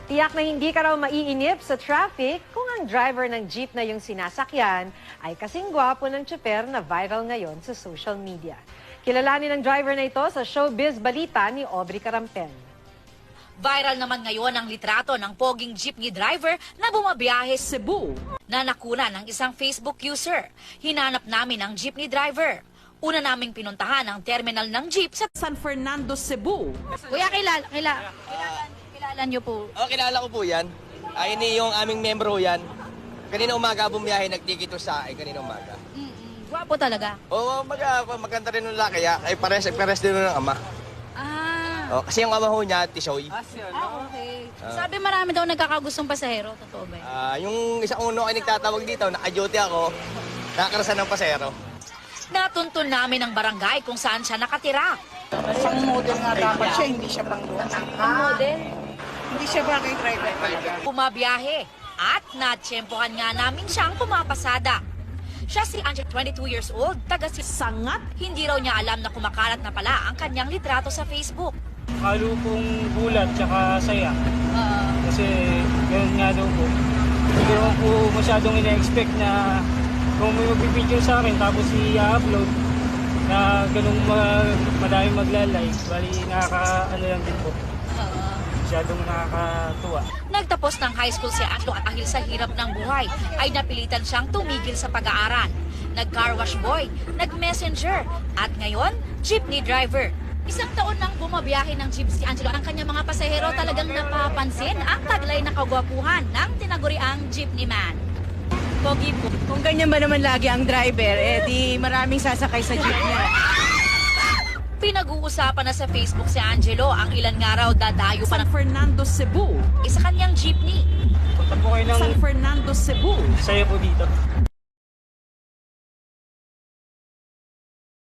Tiyak na hindi ka raw maiinip sa traffic kung ang driver ng jeep na yung sinasakyan ay kasing gwapo ng tsuper na viral ngayon sa social media. Kilalanin ang driver na ito sa Showbiz Balita ni Aubrey Carampel. Viral naman ngayon ang litrato ng poging jeepney driver na bumabiyahe sa Cebu na nakuna ng isang Facebook user. Hinanap namin ang jeepney driver. Una naming pinuntahan ang terminal ng jeep sa San Fernando, Cebu. Kuya, kilala niyo po. Kilala ko po yan. Ini yung aming membro yan. Kanina umaga bumiyahe, nagtikito sa akin kanina umaga. Gwapo talaga. Oo, maganda rin nung laki. Ay, pares din ng ama. Kasi yung ama ho niya, Tisoy. Okay. Sabi marami daw nagkakagustong pasahero. Totoo ba yun? Yung isang uno ay nagtatawag dito, naka-duty ako, nakakarasan ng pasero. Natuntun namin ang barangay kung saan siya nakatira. Pang model nga dapat siya, hindi siya pang doon. Model? Hindi siya bagay driver talaga. Pumabiyahe at natsyempohan nga namin siyang pumapasada. Siya si Angel, 22 years old, taga si Sangat. Hindi raw niya alam na kumakalat na pala ang kanyang litrato sa Facebook. Halo pong gulat tsaka saya. Kasi gano'n nga daw po. Hindi naman po masyadong ina-expect na kung may magbibideo sa akin tapos i-upload na gano'ng madaming magla-like. Bali nakaka-ano lang din po. Masyadong nakakatuwa. Nagtapos ng high school si Angelo at dahil sa hirap ng buhay ay napilitan siyang tumigil sa pag-aaral. Nag-car wash boy, nag-messenger at ngayon, jeepney driver. Isang taon nang bumabiyahe ng jeep si Angelo. Ang kanyang mga pasahero talagang napapansin ang taglay na kagwapuhan ng tinaguriang jeepney man. Pogi po. Kung ganyan ba naman lagi ang driver, di maraming sasakay sa jeep niya. Pinag-uusapan na sa Facebook si Angelo ang ilan nga raw dadayo pa San ng Fernando, Cebu. isa kanyang jeepney. Punta po kayo ng San Fernando, Cebu. saya po dito.